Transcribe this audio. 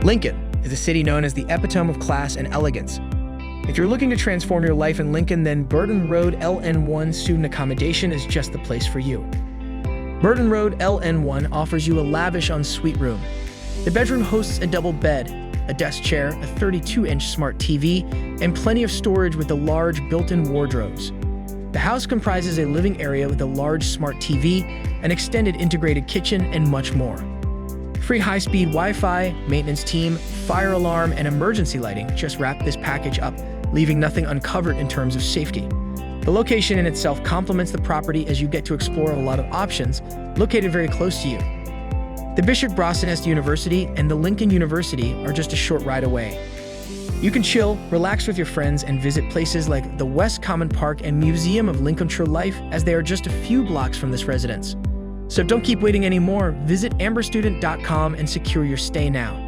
Lincoln is a city known as the epitome of class and elegance. If you're looking to transform your life in Lincoln, then Burton Road LN1 Student Accommodation is just the place for you. Burton Road LN1 offers you a lavish ensuite room. The bedroom hosts a double bed, a desk chair, a 32-inch smart TV, and plenty of storage with the large built-in wardrobes. The house comprises a living area with a large smart TV, an extended integrated kitchen, and much more. Free high-speed Wi-Fi, maintenance team, fire alarm, and emergency lighting just wrap this package up, leaving nothing uncovered in terms of safety. The location in itself complements the property as you get to explore a lot of options located very close to you. The Bishop Grosseteste University and the Lincoln University are just a short ride away. You can chill, relax with your friends, and visit places like the West Common Park and Museum of Lincolnshire Life, as they are just a few blocks from this residence. So don't keep waiting anymore. Visit amberstudent.com and secure your stay now.